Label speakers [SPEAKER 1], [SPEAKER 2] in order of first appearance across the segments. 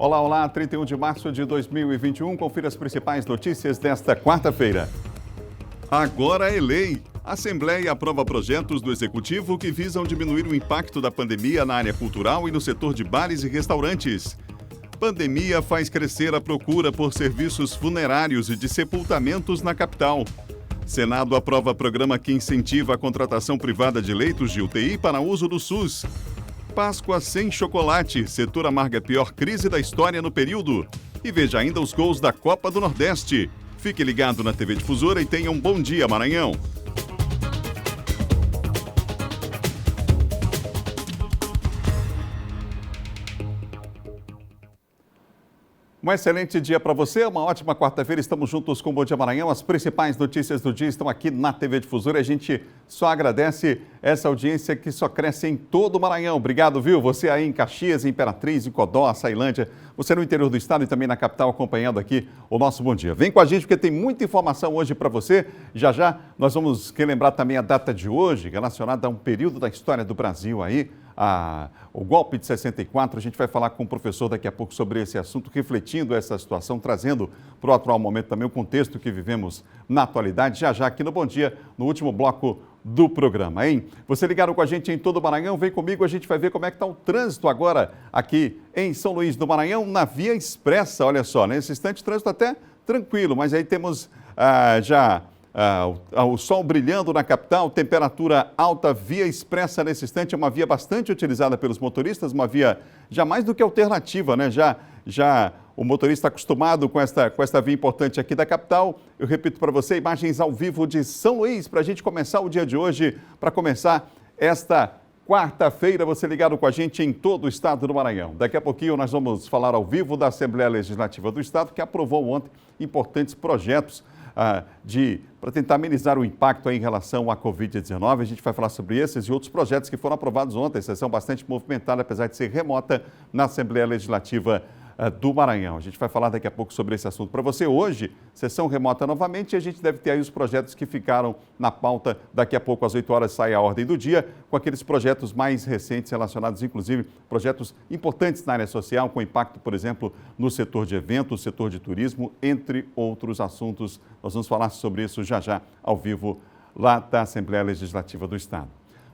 [SPEAKER 1] Olá, olá, 31 de março de 2021, confira as principais notícias desta quarta-feira. Agora é lei. A Assembleia aprova projetos do Executivo que visam diminuir o impacto da pandemia na área cultural e no setor de bares e restaurantes. Pandemia faz crescer a procura por serviços funerários e de sepultamentos na capital. Senado aprova programa que incentiva a contratação privada de leitos de UTI para uso do SUS. Páscoa sem chocolate, setor amarga a pior crise da história no período. E veja ainda os gols da Copa do Nordeste. Fique ligado na TV Difusora e tenha um bom dia, Maranhão. Um excelente dia para você, uma ótima quarta-feira. Estamos juntos com o Bom Dia Maranhão. As principais notícias do dia estão aqui na TV Difusora. A gente só agradece essa audiência que só cresce em todo o Maranhão. Obrigado, viu? Você aí em Caxias, Imperatriz, em Codó, Açailândia, você no interior do estado e também na capital acompanhando aqui o nosso Bom Dia. Vem com a gente porque tem muita informação hoje para você. Já já nós vamos relembrar também a data de hoje, relacionada a um período da história do Brasil aí. O golpe de 64, a gente vai falar com o professor daqui a pouco sobre esse assunto, refletindo essa situação, trazendo para o atual momento também o contexto que vivemos na atualidade, já aqui no Bom Dia, no último bloco do programa, hein? Você ligado com a gente em todo o Maranhão, vem comigo, a gente vai ver como é que está o trânsito agora aqui em São Luís do Maranhão, na Via Expressa, olha só, nesse instante trânsito até tranquilo, mas aí temos o sol brilhando na capital, temperatura alta, Via Expressa nesse instante, é uma via bastante utilizada pelos motoristas, uma via já mais do que alternativa, né? Já o motorista acostumado com esta via importante aqui da capital. Eu repito para você, imagens ao vivo de São Luís, para a gente começar o dia de hoje, para começar esta quarta-feira, você ligado com a gente em todo o estado do Maranhão. Daqui a pouquinho nós vamos falar ao vivo da Assembleia Legislativa do Estado, que aprovou ontem importantes projetos para tentar amenizar o impacto em relação à Covid-19. A gente vai falar sobre esses e outros projetos que foram aprovados ontem. A sessão bastante movimentada, apesar de ser remota, na Assembleia Legislativa do Maranhão. A gente vai falar daqui a pouco sobre esse assunto. Para você hoje, sessão remota novamente, e a gente deve ter aí os projetos que ficaram na pauta. Daqui a pouco, às 8 horas, sai a ordem do dia, com aqueles projetos mais recentes relacionados, inclusive, projetos importantes na área social, com impacto, por exemplo, no setor de eventos, setor de turismo, entre outros assuntos. Nós vamos falar sobre isso já ao vivo, lá da Assembleia Legislativa do Estado.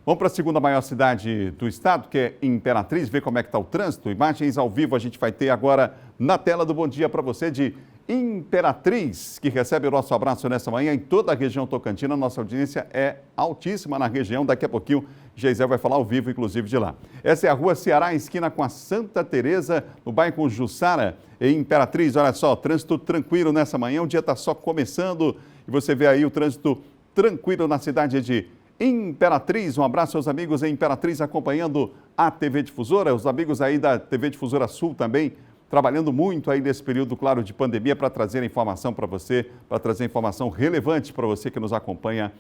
[SPEAKER 1] Vamos para a segunda maior cidade do estado, que é Imperatriz, ver como é que está o trânsito. Imagens ao vivo a gente vai ter agora na tela do Bom Dia para você de Imperatriz, que recebe o nosso abraço nessa manhã em toda a região tocantina. Nossa audiência é altíssima na região. Daqui a pouquinho, Geisel vai falar ao vivo, inclusive, de lá. Essa é a Rua Ceará, esquina com a Santa Teresa, no bairro Jussara, em Imperatriz. Olha só, trânsito tranquilo nessa manhã. O dia está só começando e você vê aí o trânsito tranquilo na cidade de Imperatriz. Um abraço aos amigos em Imperatriz acompanhando a TV Difusora, os amigos aí da TV Difusora Sul também, trabalhando muito aí nesse período, claro, de pandemia, para trazer informação para você, para trazer informação relevante para você que nos acompanha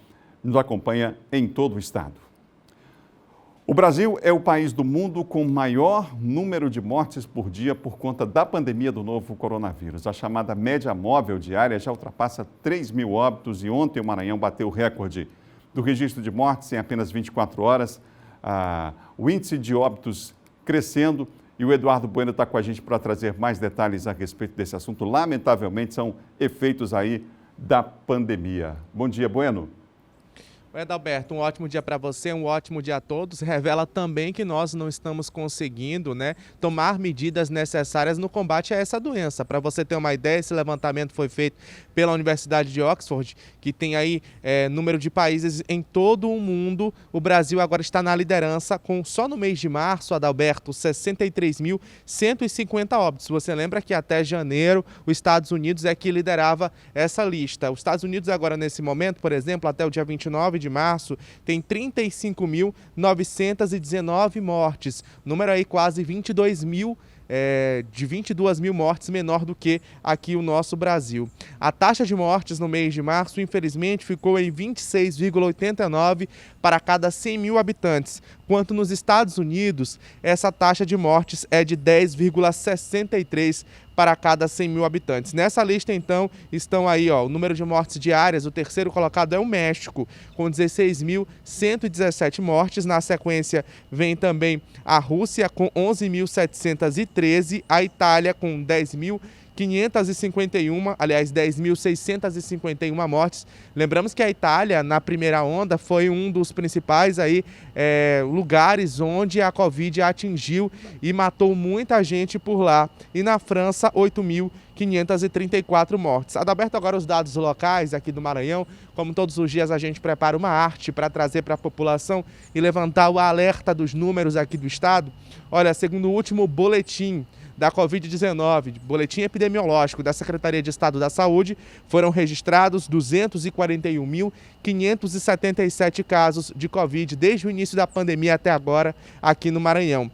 [SPEAKER 1] em todo o estado. O Brasil é o país do mundo com maior número de mortes por dia por conta da pandemia do novo coronavírus. A chamada média móvel diária já ultrapassa 3.000 óbitos e ontem o Maranhão bateu o recorde do registro de mortes em apenas 24 horas, o índice de óbitos crescendo, e o Eduardo Bueno está com a gente para trazer mais detalhes a respeito desse assunto. Lamentavelmente, são efeitos aí da pandemia. Bom dia, Bueno.
[SPEAKER 2] Oi, Adalberto, um ótimo dia para você, um ótimo dia a todos. Revela também que nós não estamos conseguindo, tomar medidas necessárias no combate a essa doença. Para você ter uma ideia, esse levantamento foi feito pela Universidade de Oxford, que tem aí número de países em todo o mundo. O Brasil agora está na liderança com, só no mês de março, Adalberto, 63.150 óbitos. Você lembra que até janeiro os Estados Unidos é que liderava essa lista. Os Estados Unidos agora, nesse momento, por exemplo, até o dia 29 de março, tem 35.919 mortes, número aí quase 22 mil de 22 mil mortes, menor do que aqui o nosso Brasil. A taxa de mortes no mês de março, infelizmente, ficou em 26,89 para cada 100 mil habitantes. quanto nos Estados Unidos, essa taxa de mortes é de 10,63 para cada 100 mil habitantes. Nessa lista, então, estão aí o número de mortes diárias. O terceiro colocado é o México, com 16.117 mortes. Na sequência, vem também a Rússia, com 11.713, a Itália, com 10.651 mortes. Lembramos que a Itália, na primeira onda, foi um dos principais lugares onde a Covid atingiu e matou muita gente por lá. E na França, 8.534 mortes. Adalberto, agora os dados locais aqui do Maranhão. Como todos os dias a gente prepara uma arte para trazer para a população e levantar o alerta dos números aqui do estado. Olha, segundo o último boletim da Covid-19, boletim epidemiológico da Secretaria de Estado da Saúde, foram registrados 241.577 casos de Covid desde o início da pandemia até agora aqui no Maranhão.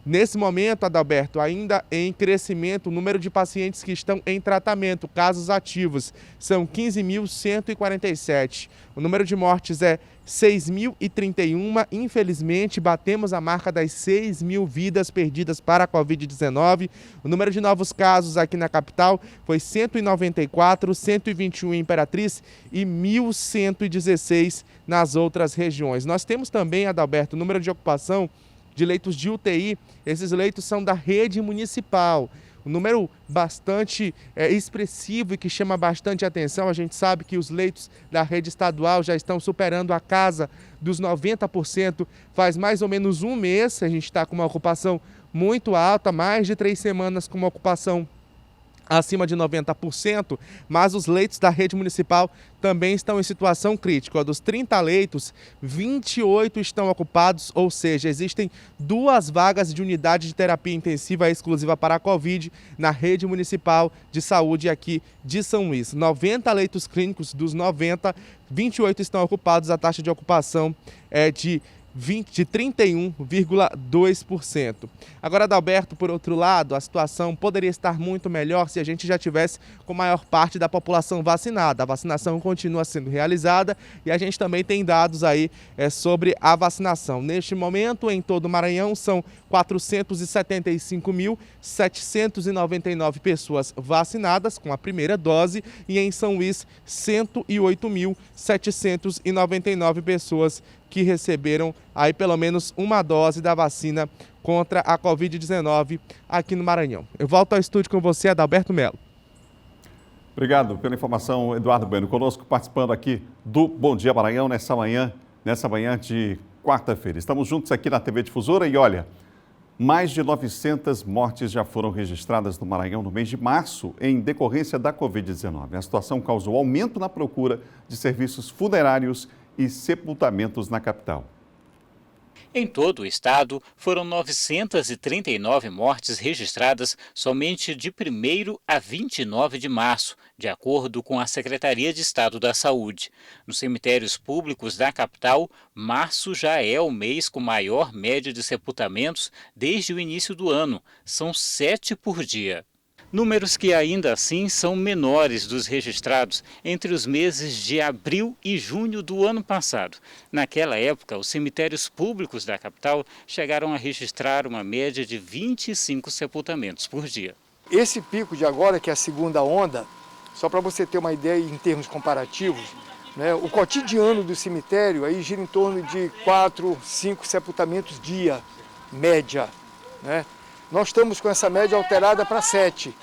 [SPEAKER 2] Nesse momento, Adalberto, ainda em crescimento o número de pacientes que estão em tratamento, casos ativos, são 15.147. O número de mortes é 6.031. Infelizmente, batemos a marca das 6.000 vidas perdidas para a Covid-19. O número de novos casos aqui na capital foi 194, 121 em Imperatriz e 1.116 nas outras regiões. Nós temos também, Adalberto, o número de ocupação de leitos de UTI. Esses leitos são da rede municipal. Um número bastante expressivo e que chama bastante atenção. A gente sabe que os leitos da rede estadual já estão superando a casa dos 90%. Faz mais ou menos um mês, a gente está com uma ocupação muito alta, mais de 3 semanas com uma ocupação acima de 90%, mas os leitos da rede municipal também estão em situação crítica. Dos 30 leitos, 28 estão ocupados, ou seja, existem 2 vagas de unidade de terapia intensiva exclusiva para a Covid na rede municipal de saúde aqui de São Luís. 90 leitos clínicos, dos 90, 28 estão ocupados, a taxa de ocupação é de 31,2%. Agora, Adalberto, por outro lado, a situação poderia estar muito melhor se a gente já tivesse com a maior parte da população vacinada. A vacinação continua sendo realizada e a gente também tem dados aí sobre a vacinação. Neste momento, em todo o Maranhão, são 475.799 pessoas vacinadas com a primeira dose e em São Luís, 108.799 pessoas que receberam aí pelo menos uma dose da vacina contra a Covid-19 aqui no Maranhão. Eu volto ao estúdio com você, Adalberto Melo.
[SPEAKER 1] Obrigado pela informação, Eduardo Bueno, conosco participando aqui do Bom Dia Maranhão nessa manhã de quarta-feira. Estamos juntos aqui na TV Difusora e olha, mais de 900 mortes já foram registradas no Maranhão no mês de março em decorrência da Covid-19. A situação causou aumento na procura de serviços funerários e sepultamentos na capital.
[SPEAKER 3] Em todo o estado, foram 939 mortes registradas somente de 1º a 29 de março, de acordo com a Secretaria de Estado da Saúde. Nos cemitérios públicos da capital, março já é o mês com maior média de sepultamentos desde o início do ano. São 7 por dia. Números que ainda assim são menores dos registrados entre os meses de abril e junho do ano passado. Naquela época, os cemitérios públicos da capital chegaram a registrar uma média de 25 sepultamentos por dia.
[SPEAKER 4] Esse pico de agora, que é a segunda onda, só para você ter uma ideia em termos comparativos, né, o cotidiano do cemitério aí gira em torno de 4, 5 sepultamentos dia, média, né? Nós estamos com essa média alterada para 7.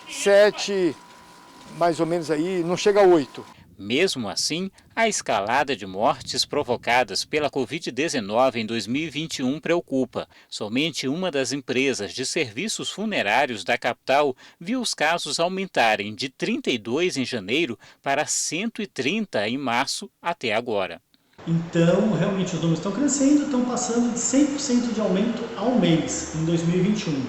[SPEAKER 4] 7, mais ou menos aí, não chega a 8.
[SPEAKER 3] Mesmo assim, a escalada de mortes provocadas pela Covid-19 em 2021 preocupa. Somente uma das empresas de serviços funerários da capital viu os casos aumentarem de 32 em janeiro para 130 em março até agora.
[SPEAKER 5] Então, realmente, os números estão crescendo, estão passando de 100% de aumento ao mês em 2021.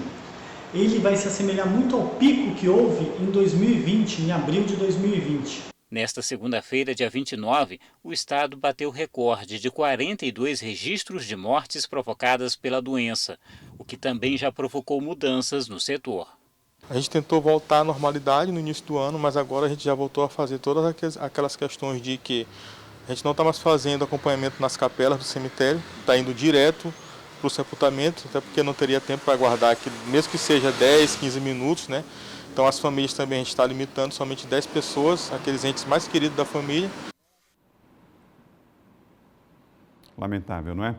[SPEAKER 5] Ele vai se assemelhar muito ao pico que houve em 2020, em abril de 2020.
[SPEAKER 3] Nesta segunda-feira, dia 29, o estado bateu recorde de 42 registros de mortes provocadas pela doença, o que também já provocou mudanças no setor.
[SPEAKER 6] A gente tentou voltar à normalidade no início do ano, mas agora a gente já voltou a fazer todas aquelas questões de que A gente não está mais fazendo acompanhamento nas capelas do cemitério, está indo direto para o sepultamento, até porque não teria tempo para aguardar aqui, mesmo que seja 10, 15 minutos, né? Então as famílias também a gente está limitando somente 10 pessoas, aqueles entes mais queridos da família.
[SPEAKER 1] Lamentável, não é?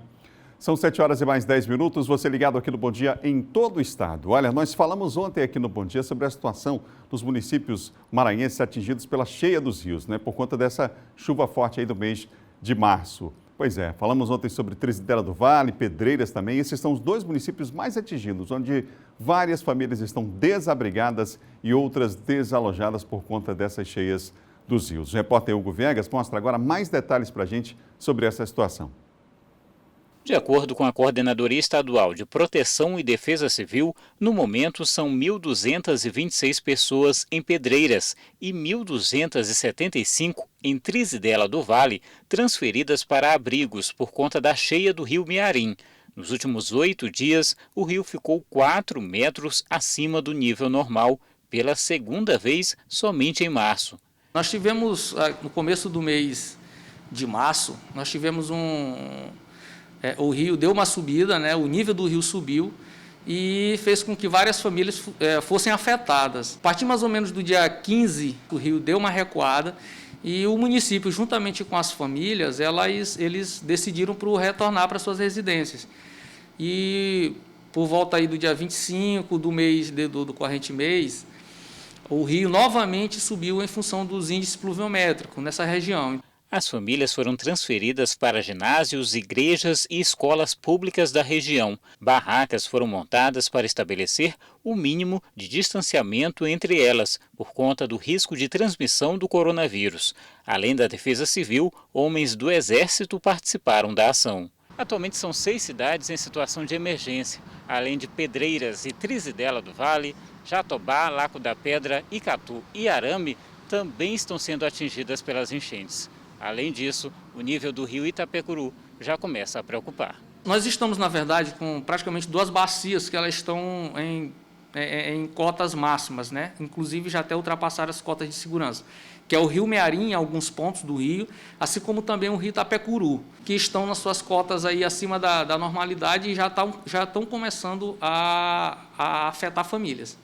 [SPEAKER 1] São 7 horas e mais 10 minutos, você ligado aqui no Bom Dia em todo o estado. Olha, nós falamos ontem aqui no Bom Dia sobre a situação dos municípios maranhenses atingidos pela cheia dos rios, né? Por conta dessa chuva forte aí do mês de março. Pois é, falamos ontem sobre Trizidela do Vale, Pedreiras também. Esses são os dois municípios mais atingidos, onde várias famílias estão desabrigadas e outras desalojadas por conta dessas cheias dos rios. O repórter Hugo Viegas mostra agora mais detalhes para a gente sobre essa situação.
[SPEAKER 3] De acordo com a Coordenadoria Estadual de Proteção e Defesa Civil, no momento são 1.226 pessoas em Pedreiras e 1.275 em Trizidela do Vale transferidas para abrigos por conta da cheia do rio Mearim. Nos últimos 8 dias, o rio ficou 4 metros acima do nível normal, pela segunda vez somente em março.
[SPEAKER 7] Nós tivemos, no começo do mês de março, nós tivemos o rio deu uma subida, né? O nível do rio subiu e fez com que várias famílias fossem afetadas. A partir mais ou menos do dia 15, o rio deu uma recuada e o município, juntamente com as famílias, eles decidiram retornar para suas residências. E por volta aí do dia 25 do mês do corrente mês, o rio novamente subiu em função dos índices pluviométricos nessa região.
[SPEAKER 3] As famílias foram transferidas para ginásios, igrejas e escolas públicas da região. Barracas foram montadas para estabelecer o mínimo de distanciamento entre elas, por conta do risco de transmissão do coronavírus. Além da Defesa Civil, homens do Exército participaram da ação. Atualmente são 6 cidades em situação de emergência, além de Pedreiras e Trizidela do Vale, Jatobá, Lago da Pedra, Icatu e Arame também estão sendo atingidas pelas enchentes. Além disso, o nível do rio Itapecuru já começa a preocupar.
[SPEAKER 7] Nós estamos, na verdade, com praticamente 2 bacias que elas estão em cotas máximas, né? Inclusive já até ultrapassaram as cotas de segurança, que é o rio Mearim, em alguns pontos do rio, assim como também o rio Itapecuru, que estão nas suas cotas aí acima da normalidade e já estão começando a afetar famílias.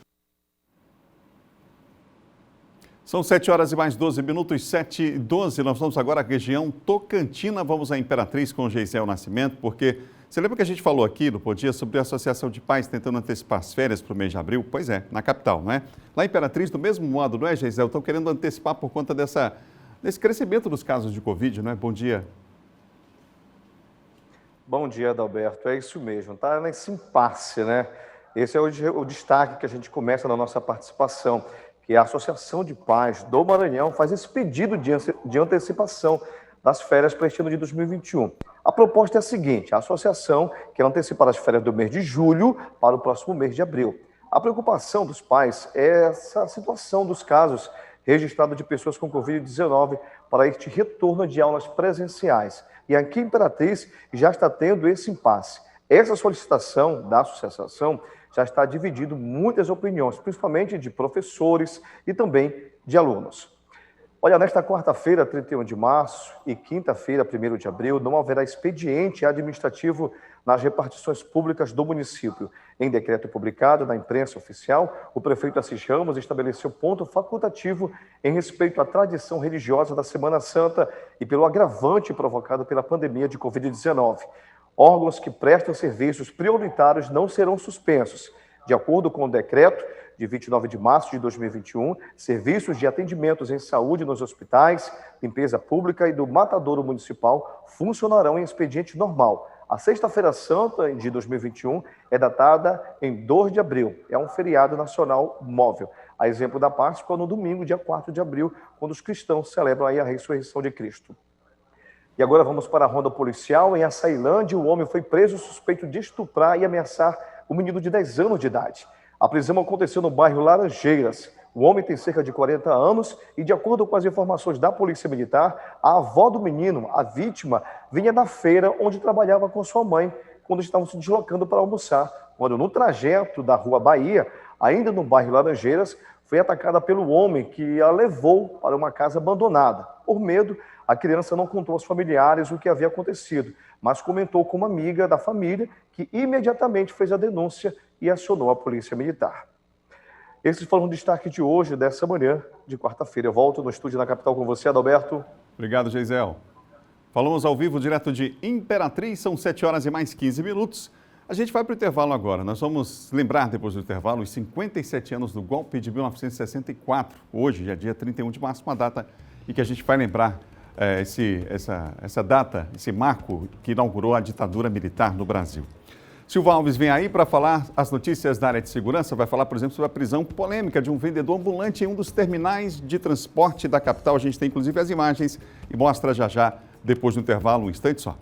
[SPEAKER 1] São 7 horas e mais 12 minutos, 7h12. Nós vamos agora à região Tocantina. Vamos à Imperatriz com o Geisel Nascimento, porque você lembra que a gente falou aqui no Bom Dia sobre a Associação de Pais tentando antecipar as férias para o mês de abril? Pois é, na capital, não é? Lá em Imperatriz, do mesmo modo, não é, Geisel? Estão querendo antecipar por conta desse crescimento dos casos de Covid, não é? Bom dia.
[SPEAKER 8] Bom dia, Adalberto. É isso mesmo, está nesse impasse, né? Esse é o destaque que a gente começa na nossa participação, que a Associação de Pais do Maranhão faz esse pedido de antecipação das férias para este ano de 2021. A proposta é a seguinte: a associação quer antecipar as férias do mês de julho para o próximo mês de abril. A preocupação dos pais é essa situação dos casos registrados de pessoas com Covid-19 para este retorno de aulas presenciais. E aqui em Imperatriz já está tendo esse impasse. Essa solicitação da associação já está dividindo muitas opiniões, principalmente de professores e também de alunos. Olha, nesta quarta-feira, 31 de março, e quinta-feira, 1º de abril, não haverá expediente administrativo nas repartições públicas do município. Em decreto publicado na imprensa oficial, o prefeito Assis Ramos estabeleceu ponto facultativo em respeito à tradição religiosa da Semana Santa e pelo agravante provocado pela pandemia de Covid-19. Órgãos que prestam serviços prioritários não serão suspensos. De acordo com o decreto de 29 de março de 2021, serviços de atendimentos em saúde nos hospitais, limpeza pública e do matadouro municipal funcionarão em expediente normal. A Sexta-feira Santa de 2021 é datada em 2 de abril. É um feriado nacional móvel. A exemplo da Páscoa, no domingo, dia 4 de abril, quando os cristãos celebram aí a ressurreição de Cristo. E agora vamos para a ronda policial. Em Açailândia, o homem foi preso suspeito de estuprar e ameaçar o menino de 10 anos de idade. A prisão aconteceu no bairro Laranjeiras. O homem tem cerca de 40 anos e, de acordo com as informações da Polícia Militar, a avó do menino, a vítima, vinha da feira onde trabalhava com sua mãe quando estavam se deslocando para almoçar. Quando, no trajeto da Rua Bahia, ainda no bairro Laranjeiras, foi atacada pelo homem que a levou para uma casa abandonada. Por medo, a criança não contou aos familiares o que havia acontecido, mas comentou com uma amiga da família que imediatamente fez a denúncia e acionou a polícia militar. Esses foram os destaques de hoje, dessa manhã de quarta-feira. Eu volto no estúdio na capital com você, Adalberto.
[SPEAKER 1] Obrigado, Geisel. Falamos ao vivo, direto de Imperatriz, são 7 horas e mais 15 minutos. A gente vai para o intervalo agora. Nós vamos lembrar, depois do intervalo, os 57 anos do golpe de 1964. Hoje, é dia 31 de março, uma data em que a gente vai lembrar essa data, esse marco que inaugurou a ditadura militar no Brasil. Silva Alves vem aí para falar as notícias da área de segurança. Vai falar, por exemplo, sobre a prisão polêmica de um vendedor ambulante em um dos terminais de transporte da capital. A gente tem, inclusive, as imagens e mostra já, depois do intervalo, um instante só.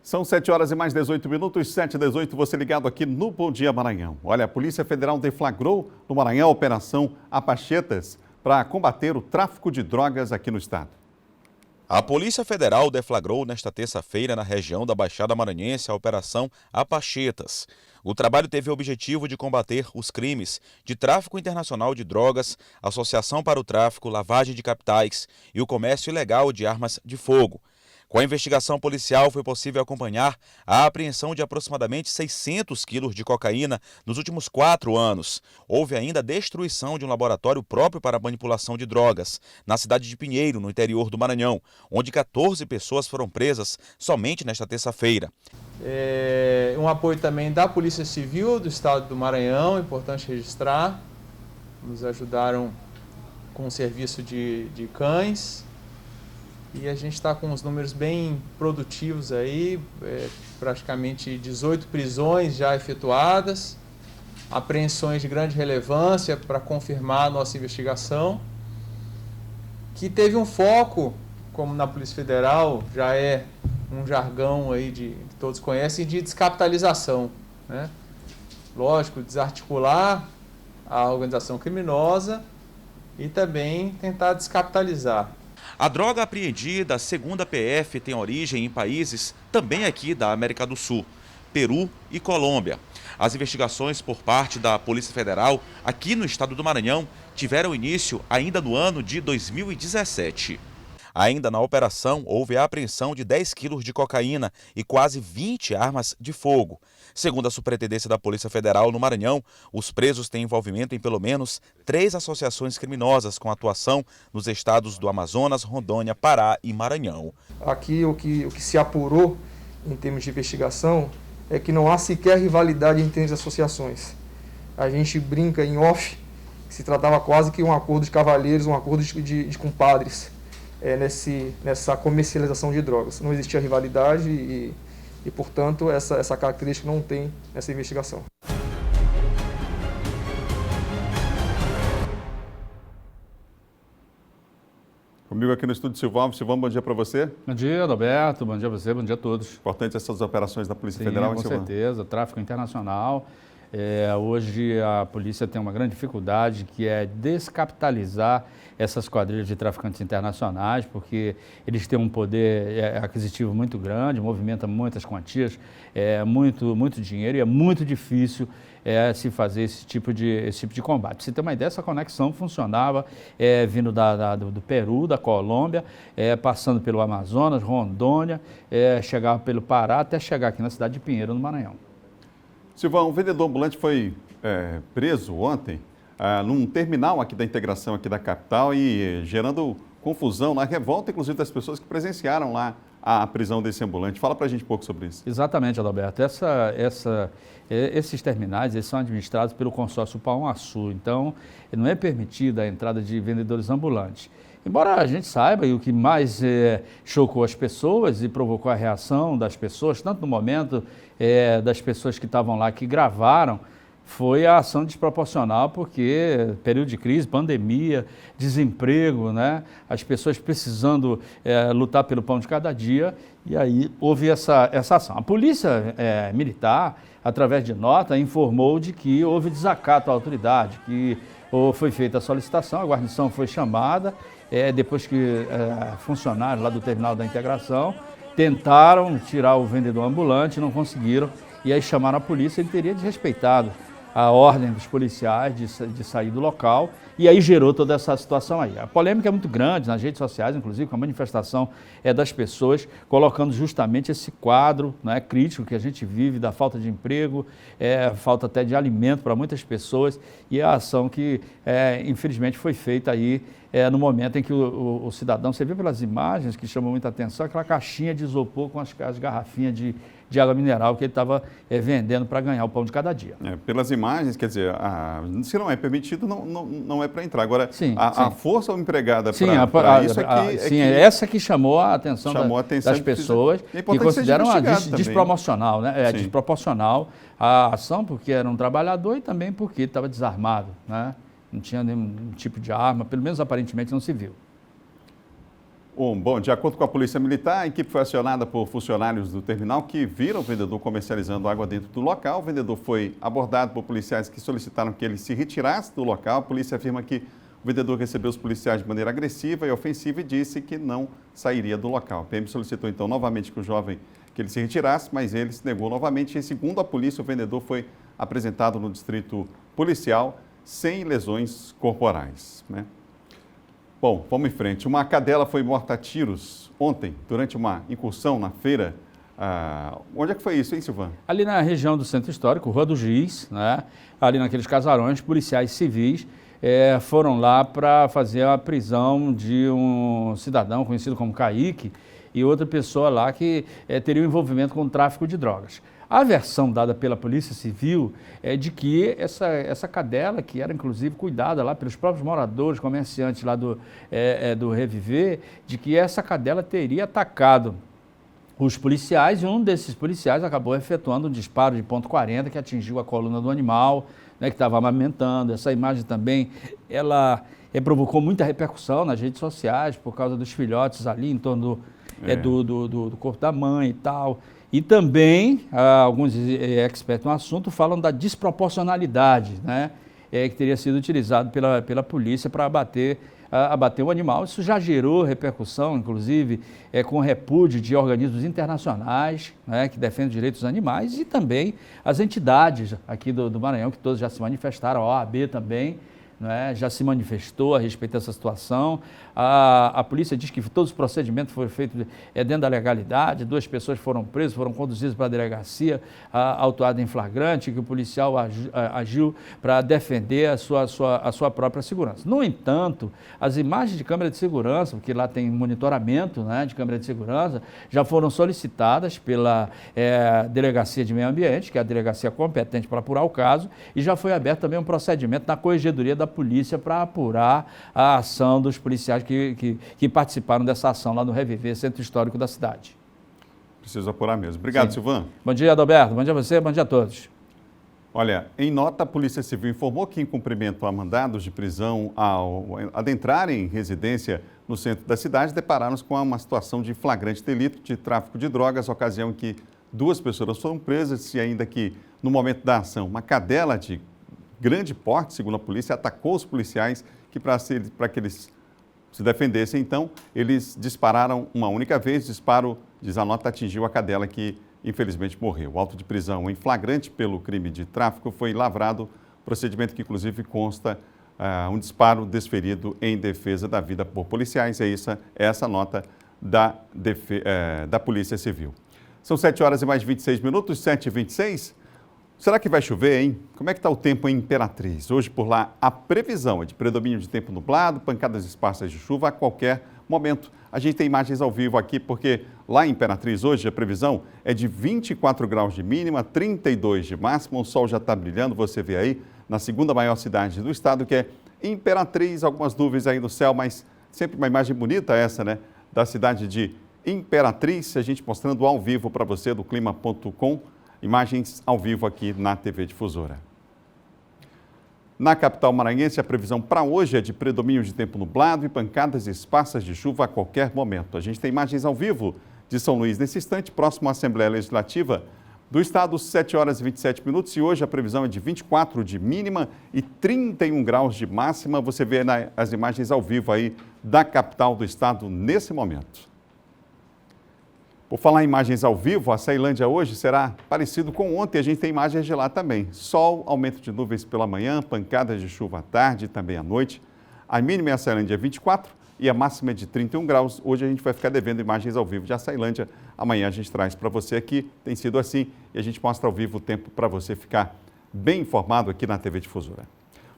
[SPEAKER 1] São 7 horas e mais 18 minutos, 7h18, você ligado aqui no Bom Dia Maranhão. Olha, a Polícia Federal deflagrou no Maranhão a Operação Apachetas para combater o tráfico de drogas aqui no estado.
[SPEAKER 9] A Polícia Federal deflagrou nesta terça-feira na região da Baixada Maranhense a Operação Apachetas. O trabalho teve o objetivo de combater os crimes de tráfico internacional de drogas, associação para o tráfico, lavagem de capitais e o comércio ilegal de armas de fogo. Com a investigação policial, foi possível acompanhar a apreensão de aproximadamente 600 quilos de cocaína nos últimos 4 anos. Houve ainda a destruição de um laboratório próprio para a manipulação de drogas, na cidade de Pinheiro, no interior do Maranhão, onde 14 pessoas foram presas somente nesta terça-feira.
[SPEAKER 10] Um apoio também da Polícia Civil do Estado do Maranhão, importante registrar. Nos ajudaram com o serviço de cães. E a gente está com os números bem produtivos aí, praticamente 18 prisões já efetuadas, apreensões de grande relevância para confirmar a nossa investigação, que teve um foco, como na Polícia Federal, já é um jargão aí que todos conhecem, de descapitalização, né? Lógico, desarticular a organização criminosa e também tentar descapitalizar.
[SPEAKER 9] A droga apreendida, segundo a PF, tem origem em países também aqui da América do Sul, Peru e Colômbia. As investigações por parte da Polícia Federal aqui no estado do Maranhão tiveram início ainda no ano de 2017. Ainda na operação, houve a apreensão de 10 quilos de cocaína e quase 20 armas de fogo. Segundo a Superintendência da Polícia Federal no Maranhão, os presos têm envolvimento em pelo menos 3 associações criminosas com atuação nos estados do Amazonas, Rondônia, Pará e Maranhão.
[SPEAKER 11] Aqui o que se apurou em termos de investigação é que não há sequer rivalidade entre as associações. A gente brinca em off que se tratava quase que um acordo de cavalheiros, um acordo de compadres. Nessa comercialização de drogas. Não existia rivalidade e portanto, essa característica não tem nessa investigação.
[SPEAKER 1] Comigo aqui no estúdio, Silva Alves. Silvão, bom dia para você.
[SPEAKER 12] Bom dia, Adalberto. Bom dia a você, bom dia a todos.
[SPEAKER 1] Importante essas operações da Polícia
[SPEAKER 12] Sim,
[SPEAKER 1] Federal,
[SPEAKER 12] com
[SPEAKER 1] Silvão?
[SPEAKER 12] certeza, tráfico internacional. Hoje a polícia tem uma grande dificuldade, que é descapitalizar essas quadrilhas de traficantes internacionais, porque eles têm um poder aquisitivo muito grande, movimentam muitas quantias, muito dinheiro e é muito difícil se fazer esse tipo de combate. Pra você ter uma ideia, essa conexão funcionava vindo do Peru, da Colômbia, passando pelo Amazonas, Rondônia, chegava pelo Pará até chegar aqui na cidade de Pinheiro, no Maranhão.
[SPEAKER 1] Silvão, um vendedor ambulante foi preso ontem num terminal aqui da integração aqui da capital e gerando confusão, revolta inclusive das pessoas que presenciaram lá a prisão desse ambulante. Fala pra gente um pouco sobre isso.
[SPEAKER 12] Exatamente, Adalberto. Esses terminais eles são administrados pelo consórcio Pão-Açu, então não é permitida a entrada de vendedores ambulantes. Embora a gente saiba, e o que mais chocou as pessoas e provocou a reação das pessoas, tanto no momento das pessoas que estavam lá, que gravaram, foi a ação desproporcional, porque período de crise, pandemia, desemprego, né? As pessoas precisando lutar pelo pão de cada dia, e aí houve essa ação. A polícia militar, através de nota, informou de que houve desacato à autoridade, que foi feita a solicitação, a guarnição foi chamada, depois que funcionários lá do terminal da integração tentaram tirar o vendedor ambulante, não conseguiram, e aí chamaram a polícia. Ele teria desrespeitado a ordem dos policiais de sair do local, e aí gerou toda essa situação aí. A polêmica é muito grande nas redes sociais, inclusive com a manifestação das pessoas, colocando justamente esse quadro, né, crítico que a gente vive, da falta de emprego, falta até de alimento para muitas pessoas, e a ação que infelizmente foi feita aí no momento em que o cidadão, você viu pelas imagens que chamam muita atenção, aquela caixinha de isopor com as garrafinhas de água mineral que ele estava vendendo para ganhar o pão de cada dia.
[SPEAKER 1] Pelas imagens, quer dizer, se não é permitido, não é para entrar. Agora,
[SPEAKER 12] sim,
[SPEAKER 1] a força empregada para isso
[SPEAKER 12] essa que chamou a atenção das pessoas e consideram desproporcional, né? Desproporcional a ação, porque era um trabalhador e também porque estava desarmado, né? Não tinha nenhum tipo de arma, pelo menos aparentemente não se viu.
[SPEAKER 1] Bom, de acordo com a Polícia Militar, a equipe foi acionada por funcionários do terminal que viram o vendedor comercializando água dentro do local. O vendedor foi abordado por policiais que solicitaram que ele se retirasse do local. A polícia afirma que o vendedor recebeu os policiais de maneira agressiva e ofensiva e disse que não sairia do local. A PM solicitou então novamente que o jovem que ele se retirasse, mas ele se negou novamente. E segundo a polícia, o vendedor foi apresentado no distrito policial sem lesões corporais, né? Bom, vamos em frente. Uma cadela foi morta a tiros ontem, durante uma incursão na feira. Onde é que foi isso, hein, Silvano?
[SPEAKER 12] Ali na região do Centro Histórico, Rua do Giz, né? Ali naqueles casarões, policiais civis foram lá para fazer a prisão de um cidadão conhecido como Kaique e outra pessoa lá que teria um envolvimento com o tráfico de drogas. A versão dada pela Polícia Civil é de que essa cadela, que era inclusive cuidada lá pelos próprios moradores, comerciantes lá do Reviver, de que essa cadela teria atacado os policiais, e um desses policiais acabou efetuando um disparo de .40 que atingiu a coluna do animal, né, que estava amamentando. Essa imagem também, ela provocou muita repercussão nas redes sociais por causa dos filhotes ali em torno do corpo da mãe e tal. E também, alguns expertos no assunto falam da desproporcionalidade, né, que teria sido utilizado pela polícia para abater o animal. Isso já gerou repercussão, inclusive, com repúdio de organismos internacionais, né, que defendem os direitos dos animais, e também as entidades aqui do Maranhão, que todos já se manifestaram, a OAB também, né, já se manifestou a respeito dessa situação. A polícia diz que todos os procedimentos foram feitos dentro da legalidade, 2 pessoas foram presas, foram conduzidas para a delegacia, autuada em flagrante, que o policial agiu para defender a sua própria segurança. No entanto, as imagens de câmera de segurança, porque lá tem monitoramento, né, de câmera de segurança, já foram solicitadas pela Delegacia de Meio Ambiente, que é a delegacia competente para apurar o caso, e já foi aberto também um procedimento na Corregedoria da Polícia para apurar a ação dos policiais que participaram dessa ação lá no Reviver, Centro Histórico da cidade.
[SPEAKER 1] Preciso apurar mesmo. Obrigado, Silvano.
[SPEAKER 12] Bom dia, Adalberto. Bom dia a você, bom dia a todos.
[SPEAKER 1] Olha, em nota, a Polícia Civil informou que, em cumprimento a mandados de prisão, ao adentrarem em residência no centro da cidade, depararam-se com uma situação de flagrante delito de tráfico de drogas, ocasião em que 2 pessoas foram presas, e ainda que, no momento da ação, uma cadela de grande porte, segundo a polícia, atacou os policiais, que para que eles se defendessem, então, eles dispararam uma única vez. O disparo, diz a nota, atingiu a cadela, que infelizmente morreu. O auto de prisão em flagrante pelo crime de tráfico foi lavrado, procedimento que inclusive consta um disparo desferido em defesa da vida por policiais. É essa nota da Polícia Civil. São 7 horas e mais 26 minutos, 7h26. Será que vai chover, hein? Como é que está o tempo em Imperatriz? Hoje por lá a previsão é de predomínio de tempo nublado, pancadas esparsas de chuva a qualquer momento. A gente tem imagens ao vivo aqui porque lá em Imperatriz hoje a previsão é de 24 graus de mínima, 32 de máxima. O sol já está brilhando, você vê aí na segunda maior cidade do estado, que é Imperatriz. Algumas nuvens aí no céu, mas sempre uma imagem bonita essa, né? Da cidade de Imperatriz, a gente mostrando ao vivo para você do clima.com. Imagens ao vivo aqui na TV Difusora. Na capital maranhense, a previsão para hoje é de predomínio de tempo nublado e pancadas esparsas de chuva a qualquer momento. A gente tem imagens ao vivo de São Luís nesse instante, próximo à Assembleia Legislativa do Estado, 7 horas e 27 minutos. E hoje a previsão é de 24 de mínima e 31 graus de máxima. Você vê as imagens ao vivo aí da capital do Estado nesse momento. Por falar em imagens ao vivo, a Ceilândia hoje será parecido com ontem. A gente tem imagens de lá também. Sol, aumento de nuvens pela manhã, pancadas de chuva à tarde e também à noite. A mínima em Ceilândia é 24 e a máxima é de 31 graus. Hoje a gente vai ficar devendo imagens ao vivo de Ceilândia. Amanhã a gente traz para você aqui. Tem sido assim e a gente mostra ao vivo o tempo para você ficar bem informado aqui na TV Difusora.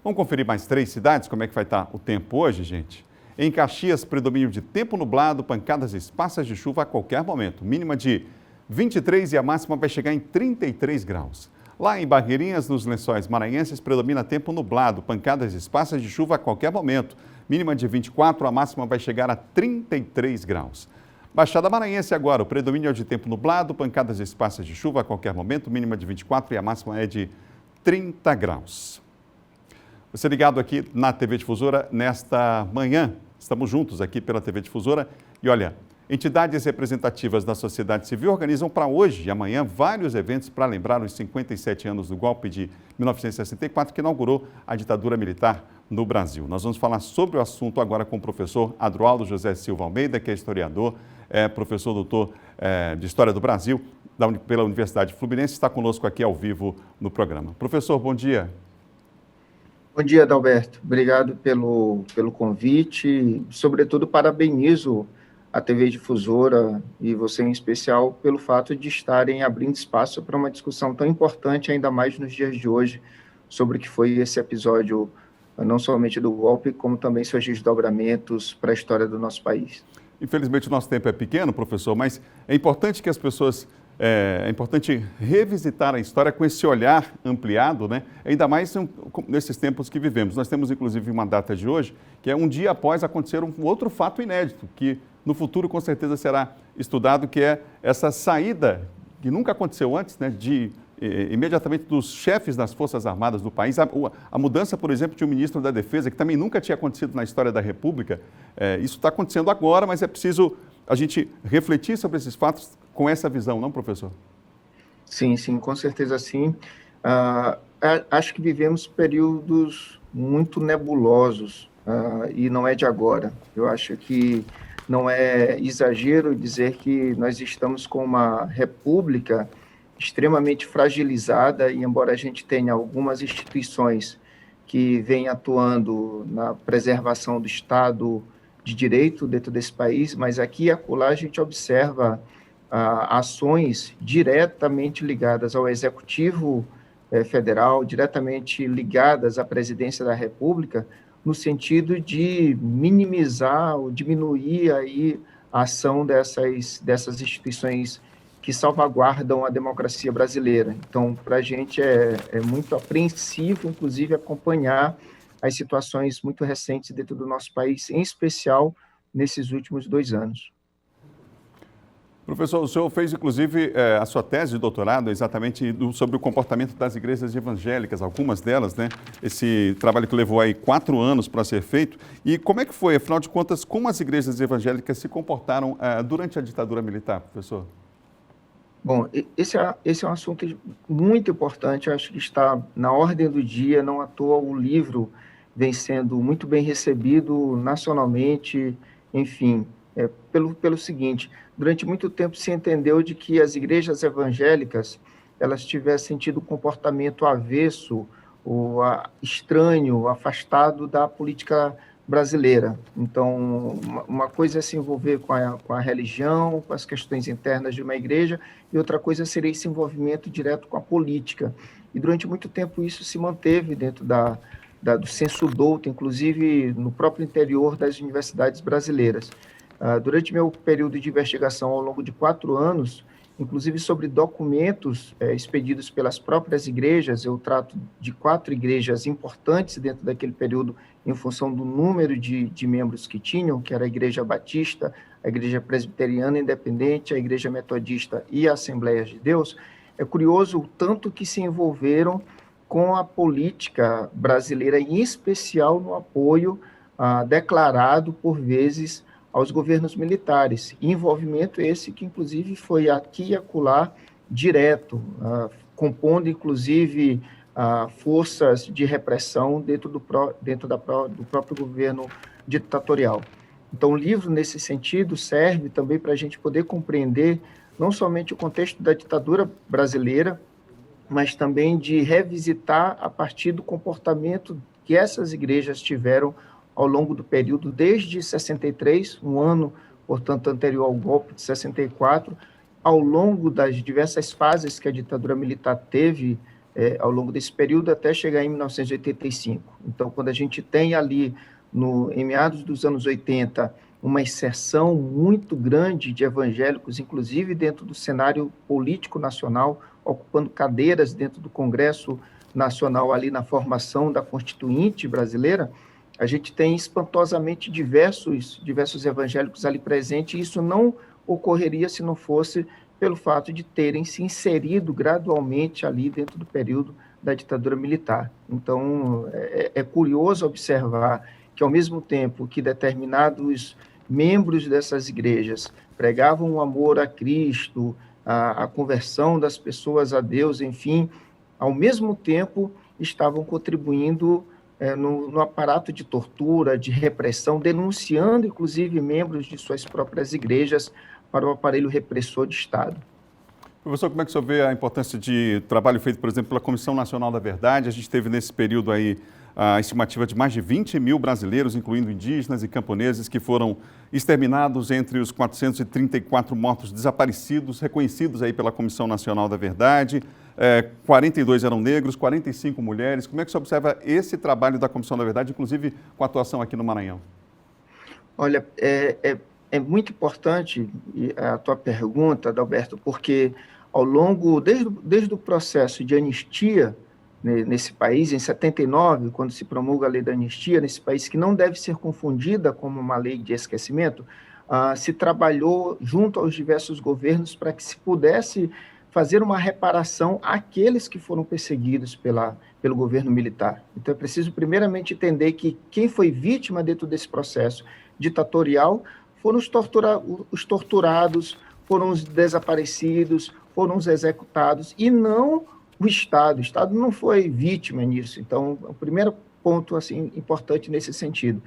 [SPEAKER 1] Vamos conferir mais 3 cidades, como é que vai estar o tempo hoje, gente? Em Caxias, predomínio de tempo nublado, pancadas esparsas de chuva a qualquer momento. Mínima de 23 e a máxima vai chegar em 33 graus. Lá em Barreirinhas, nos Lençóis Maranhenses, predomina tempo nublado, pancadas esparsas de chuva a qualquer momento. Mínima de 24, a máxima vai chegar a 33 graus. Baixada Maranhense agora, o predomínio é de tempo nublado, pancadas esparsas de chuva a qualquer momento. Mínima de 24 e a máxima é de 30 graus. Você ligado aqui na TV Difusora nesta manhã. Estamos juntos aqui pela TV Difusora. E olha, entidades representativas da sociedade civil organizam para hoje e amanhã vários eventos para lembrar os 57 anos do golpe de 1964 que inaugurou a ditadura militar no Brasil. Nós vamos falar sobre o assunto agora com o professor Adroaldo José Silva Almeida, que é historiador, professor doutor de História do Brasil pela Universidade Fluminense. Está conosco aqui ao vivo no programa. Professor, bom dia.
[SPEAKER 13] Bom dia, Adalberto. Obrigado pelo convite. Sobretudo, parabenizo a TV Difusora e você em especial pelo fato de estarem abrindo espaço para uma discussão tão importante, ainda mais nos dias de hoje, sobre o que foi esse episódio, não somente do golpe, como também seus desdobramentos para a história do nosso país.
[SPEAKER 1] Infelizmente, o nosso tempo é pequeno, professor, mas é importante que as pessoas... É importante revisitar a história com esse olhar ampliado, né? Ainda mais nesses tempos que vivemos. Nós temos, inclusive, uma data de hoje, que é um dia após acontecer um outro fato inédito, que no futuro, com certeza, será estudado, que é essa saída, que nunca aconteceu antes, né? Imediatamente dos chefes das Forças Armadas do país. A mudança, por exemplo, de um ministro da Defesa, que também nunca tinha acontecido na história da República. Isso está acontecendo agora, mas é preciso a gente refletir sobre esses fatos com essa visão, não, professor?
[SPEAKER 13] Sim, com certeza sim. Acho que vivemos períodos muito nebulosos e não é de agora. Eu acho que não é exagero dizer que nós estamos com uma república extremamente fragilizada e, embora a gente tenha algumas instituições que vêm atuando na preservação do Estado de Direito dentro desse país, mas aqui e acolá a gente observa ações diretamente ligadas ao Executivo Federal, diretamente ligadas à Presidência da República, no sentido de minimizar ou diminuir aí a ação dessas instituições que salvaguardam a democracia brasileira. Então, para a gente é muito apreensivo, inclusive, acompanhar as situações muito recentes dentro do nosso país, em especial nesses últimos 2 anos.
[SPEAKER 1] Professor, o senhor fez, inclusive, a sua tese de doutorado exatamente sobre o comportamento das igrejas evangélicas, algumas delas, né? Esse trabalho que levou aí 4 anos para ser feito. E como é que foi, afinal de contas, como as igrejas evangélicas se comportaram durante a ditadura militar, professor?
[SPEAKER 13] Bom, esse é um assunto muito importante, eu acho que está na ordem do dia, não à toa o livro vem sendo muito bem recebido nacionalmente, enfim, pelo seguinte, durante muito tempo se entendeu de que as igrejas evangélicas, elas tivessem tido comportamento avesso, ou estranho, afastado da política brasileira. Então, uma coisa é se envolver com a religião, com as questões internas de uma igreja, e outra coisa seria esse envolvimento direto com a política. E durante muito tempo isso se manteve dentro do senso douto, inclusive no próprio interior das universidades brasileiras. Durante meu período de investigação ao longo de 4 anos, inclusive sobre documentos expedidos pelas próprias igrejas, eu trato de 4 igrejas importantes dentro daquele período, em função do número de membros que tinham, que era a Igreja Batista, a Igreja Presbiteriana Independente, a Igreja Metodista e a Assembleia de Deus. É curioso o tanto que se envolveram com a política brasileira, em especial no apoio declarado, por vezes, aos governos militares. Envolvimento esse que, inclusive, foi aqui e acolá direto, compondo, inclusive, forças de repressão dentro do próprio governo ditatorial. Então, o livro, nesse sentido, serve também para a gente poder compreender não somente o contexto da ditadura brasileira, mas também de revisitar a partir do comportamento que essas igrejas tiveram ao longo do período, desde 63, um ano, portanto, anterior ao golpe de 64, ao longo das diversas fases que a ditadura militar teve ao longo desse período, até chegar em 1985. Então, quando a gente tem ali, em meados dos anos 80, uma inserção muito grande de evangélicos, inclusive dentro do cenário político nacional, ocupando cadeiras dentro do Congresso Nacional, ali na formação da Constituinte brasileira, a gente tem espantosamente diversos evangélicos ali presentes, e isso não ocorreria se não fosse pelo fato de terem se inserido gradualmente ali dentro do período da ditadura militar. Então, é curioso observar que, ao mesmo tempo que determinados membros dessas igrejas pregavam o amor a Cristo, a conversão das pessoas a Deus, enfim, ao mesmo tempo estavam contribuindo no aparato de tortura, de repressão, denunciando, inclusive, membros de suas próprias igrejas para o aparelho repressor de Estado.
[SPEAKER 1] Professor, como é que o senhor vê a importância de trabalho feito, por exemplo, pela Comissão Nacional da Verdade? A gente teve nesse período aí a estimativa de mais de 20 mil brasileiros, incluindo indígenas e camponeses, que foram exterminados entre os 434 mortos desaparecidos, reconhecidos aí pela Comissão Nacional da Verdade. 42 eram negros, 45 mulheres. Como é que você observa esse trabalho da Comissão da Verdade, inclusive com a atuação aqui no Maranhão?
[SPEAKER 13] Olha, é muito importante a tua pergunta, Adalberto, porque ao longo, desde o processo de anistia nesse país, em 79, quando se promulga a lei da anistia, nesse país que não deve ser confundida como uma lei de esquecimento, se trabalhou junto aos diversos governos para que se pudesse fazer uma reparação àqueles que foram perseguidos pelo governo militar. Então, é preciso primeiramente entender que quem foi vítima dentro desse processo ditatorial foram os torturados, foram os desaparecidos, foram os executados, e não o Estado. O Estado não foi vítima nisso. Então, o primeiro ponto assim, importante nesse sentido.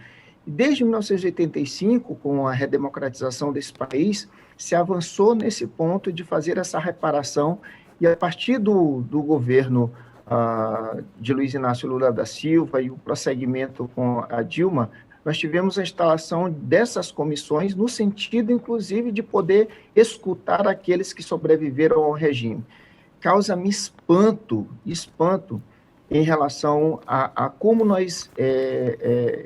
[SPEAKER 13] Desde 1985, com a redemocratização desse país, se avançou nesse ponto de fazer essa reparação, e a partir do governo de Luiz Inácio Lula da Silva e o prosseguimento com a Dilma, nós tivemos a instalação dessas comissões no sentido, inclusive, de poder escutar aqueles que sobreviveram ao regime. Causa-me espanto em relação a como nós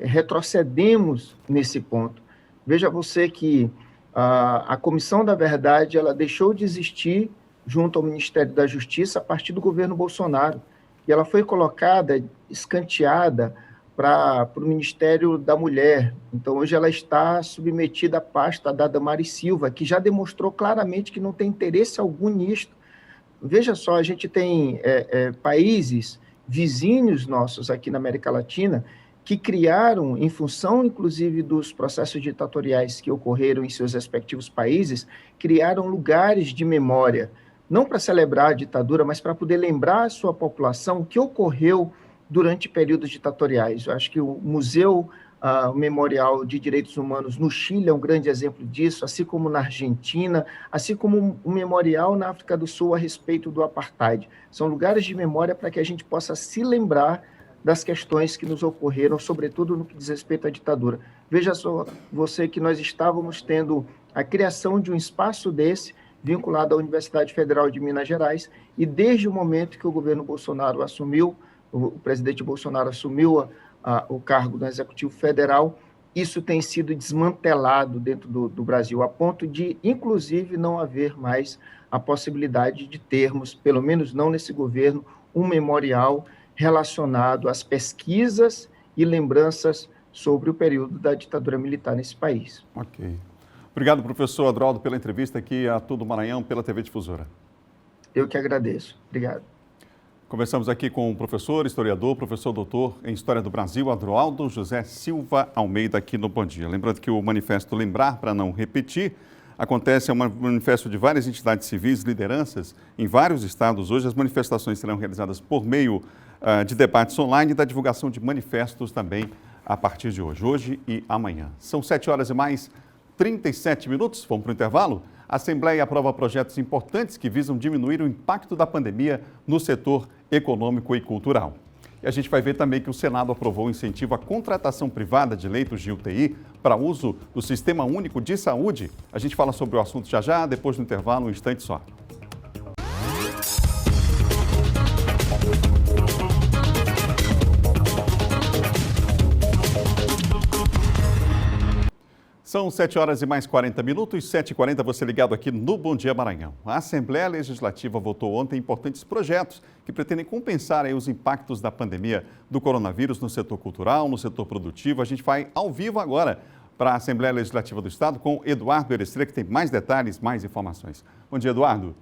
[SPEAKER 13] retrocedemos nesse ponto. Veja você que a Comissão da Verdade ela deixou de existir junto ao Ministério da Justiça a partir do governo Bolsonaro, e ela foi colocada, escanteada, para o Ministério da Mulher. Então, hoje ela está submetida à pasta da Damares Silva, que já demonstrou claramente que não tem interesse algum nisto. Veja só, a gente tem países vizinhos nossos aqui na América Latina que criaram, em função, inclusive, dos processos ditatoriais que ocorreram em seus respectivos países, criaram lugares de memória, não para celebrar a ditadura, mas para poder lembrar a sua população o que ocorreu durante períodos ditatoriais. Eu acho que o Museu Memorial de Direitos Humanos no Chile é um grande exemplo disso, assim como na Argentina, assim como o memorial na África do Sul a respeito do apartheid. São lugares de memória para que a gente possa se lembrar das questões que nos ocorreram, sobretudo no que diz respeito à ditadura. Veja só você que nós estávamos tendo a criação de um espaço desse, vinculado à Universidade Federal de Minas Gerais, e desde o momento que o governo Bolsonaro assumiu, o presidente Bolsonaro assumiu o cargo no Executivo Federal, isso tem sido desmantelado dentro do Brasil, a ponto de, inclusive, não haver mais a possibilidade de termos, pelo menos não nesse governo, um memorial relacionado às pesquisas e lembranças sobre o período da ditadura militar nesse país.
[SPEAKER 1] Ok. Obrigado, professor Adroaldo, pela entrevista aqui a Tudo Maranhão, pela TV Difusora.
[SPEAKER 13] Eu que agradeço. Obrigado.
[SPEAKER 1] Conversamos aqui com o professor, historiador, professor doutor em História do Brasil, Adroaldo José Silva Almeida, aqui no Bom Dia. Lembrando que o manifesto Lembrar para Não Repetir acontece, é um manifesto de várias entidades civis, lideranças em vários estados. Hoje as manifestações serão realizadas por meio de debates online e da divulgação de manifestos também a partir de hoje e amanhã. São 7 horas e mais 37 minutos, vamos para o intervalo? A Assembleia aprova projetos importantes que visam diminuir o impacto da pandemia no setor econômico e cultural. E a gente vai ver também que o Senado aprovou o incentivo à contratação privada de leitos de UTI para uso do Sistema Único de Saúde. A gente fala sobre o assunto já, depois do intervalo, um instante só. São 7 horas e mais 40 minutos, 7h40, você ligado aqui no Bom Dia Maranhão. A Assembleia Legislativa votou ontem importantes projetos que pretendem compensar os impactos da pandemia do coronavírus no setor cultural, no setor produtivo. A gente vai ao vivo agora para a Assembleia Legislativa do Estado com Eduardo Erestre, que tem mais detalhes, mais informações. Bom dia, Eduardo.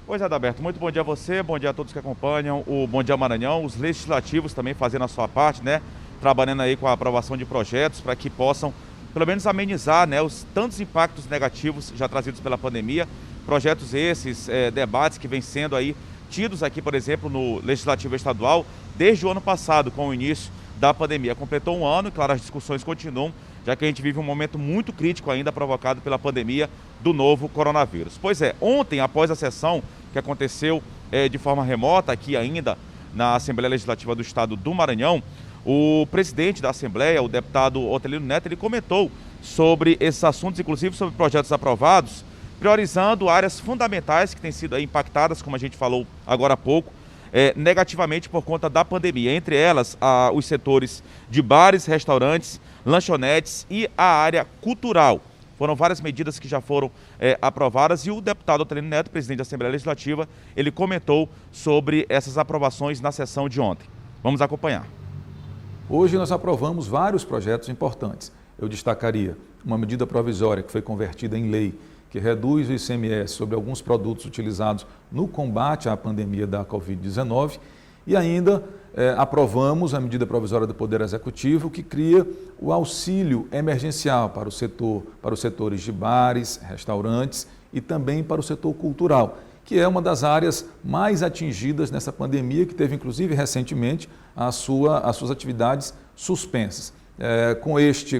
[SPEAKER 14] Pois é, Adalberto, muito bom dia a você, bom dia a todos que acompanham o Bom Dia Maranhão, os legislativos também fazendo a sua parte, né? Trabalhando aí com a aprovação de projetos para que possam, pelo menos, amenizar, né, os tantos impactos negativos já trazidos pela pandemia. Projetos esses, debates que vêm sendo aí tidos aqui, por exemplo, no Legislativo Estadual, desde o ano passado, com o início da pandemia. Completou um ano e, claro, as discussões continuam, já que a gente vive um momento muito crítico ainda provocado pela pandemia do novo coronavírus. Pois é, ontem, após a sessão que aconteceu de forma remota aqui ainda na Assembleia Legislativa do Estado do Maranhão, o presidente da Assembleia, o deputado Otelino Neto, ele comentou sobre esses assuntos, inclusive sobre projetos aprovados, priorizando áreas fundamentais que têm sido impactadas, como a gente falou agora há pouco, negativamente por conta da pandemia. Entre elas, os setores de bares, restaurantes, lanchonetes e a área cultural. Foram várias medidas que já foram aprovadas e o deputado Otelino Neto, presidente da Assembleia Legislativa, ele comentou sobre essas aprovações na sessão de ontem. Vamos acompanhar.
[SPEAKER 15] Hoje nós aprovamos vários projetos importantes. Eu destacaria uma medida provisória que foi convertida em lei, que reduz o ICMS sobre alguns produtos utilizados no combate à pandemia da Covid-19 e ainda aprovamos a medida provisória do Poder Executivo que cria o auxílio emergencial para os setores de bares, restaurantes e também para o setor cultural, que é uma das áreas mais atingidas nessa pandemia, que teve inclusive recentemente as suas atividades suspensas.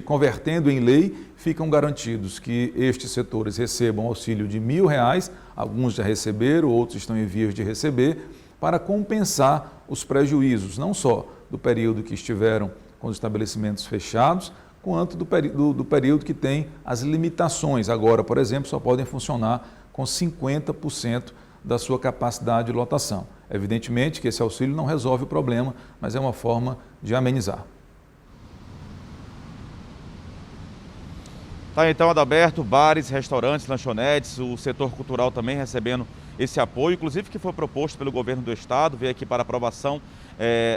[SPEAKER 15] Convertendo em lei, ficam garantidos que estes setores recebam auxílio de R$1.000, alguns já receberam, outros estão em vias de receber, para compensar os prejuízos, não só do período que estiveram com os estabelecimentos fechados, quanto do período que tem as limitações. Agora, por exemplo, só podem funcionar com 50% da sua capacidade de lotação. Evidentemente que esse auxílio não resolve o problema, mas é uma forma de amenizar.
[SPEAKER 14] Tá, então, Adalberto, bares, restaurantes, lanchonetes, o setor cultural também recebendo esse apoio, inclusive que foi proposto pelo governo do estado, veio aqui para aprovação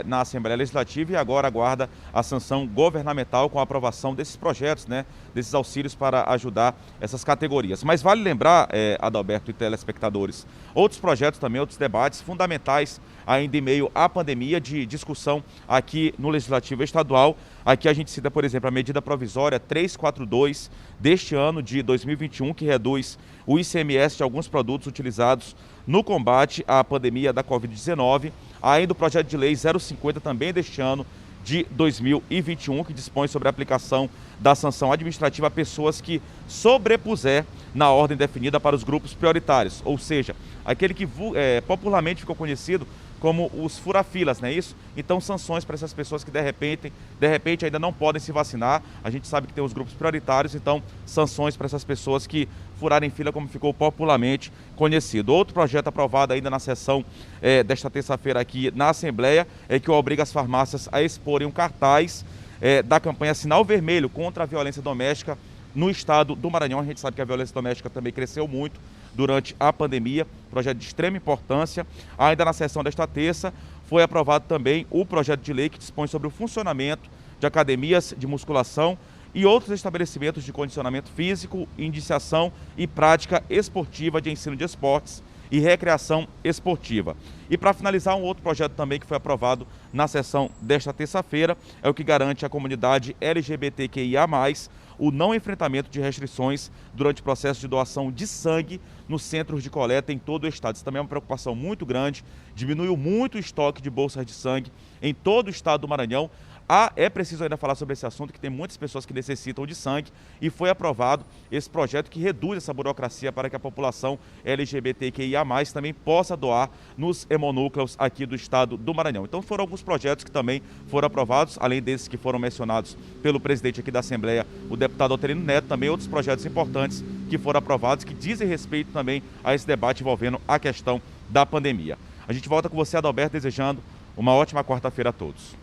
[SPEAKER 14] na Assembleia Legislativa e agora aguarda a sanção governamental com a aprovação desses projetos, né, desses auxílios para ajudar essas categorias. Mas vale lembrar, Adalberto e telespectadores, outros projetos também, outros debates fundamentais ainda em meio à pandemia de discussão aqui no Legislativo Estadual. Aqui a gente cita, por exemplo, a medida provisória 342 deste ano de 2021, que reduz o ICMS de alguns produtos utilizados no combate à pandemia da Covid-19. Ainda o projeto de lei 050 também deste ano de 2021, que dispõe sobre a aplicação da sanção administrativa a pessoas que sobrepuser na ordem definida para os grupos prioritários, ou seja, aquele que popularmente ficou conhecido como os fura-filas, não é isso? Então, sanções para essas pessoas que de repente ainda não podem se vacinar. A gente sabe que tem os grupos prioritários, então sanções para essas pessoas que furarem fila, como ficou popularmente conhecido. Outro projeto aprovado ainda na sessão desta terça-feira aqui na Assembleia é que obriga as farmácias a exporem um cartaz da campanha Sinal Vermelho contra a violência doméstica no estado do Maranhão. A gente sabe que a violência doméstica também cresceu muito durante a pandemia, projeto de extrema importância. Ainda na sessão desta terça foi aprovado também o projeto de lei que dispõe sobre o funcionamento de academias de musculação e outros estabelecimentos de condicionamento físico, iniciação e prática esportiva de ensino de esportes. e recreação esportiva. E para finalizar, um outro projeto também que foi aprovado na sessão desta terça-feira é o que garante à comunidade LGBTQIA+, o não enfrentamento de restrições durante o processo de doação de sangue nos centros de coleta em todo o estado. Isso também é uma preocupação muito grande, diminuiu muito o estoque de bolsas de sangue em todo o estado do Maranhão. É preciso ainda falar sobre esse assunto, que tem muitas pessoas que necessitam de sangue, e foi aprovado esse projeto que reduz essa burocracia para que a população LGBTQIA+, também possa doar nos hemonúcleos aqui do estado do Maranhão. Então foram alguns projetos que também foram aprovados, além desses que foram mencionados pelo presidente aqui da Assembleia, o deputado Alterino Neto, também outros projetos importantes que foram aprovados, que dizem respeito também a esse debate envolvendo a questão da pandemia. A gente volta com você, Adalberto, desejando uma ótima quarta-feira a todos.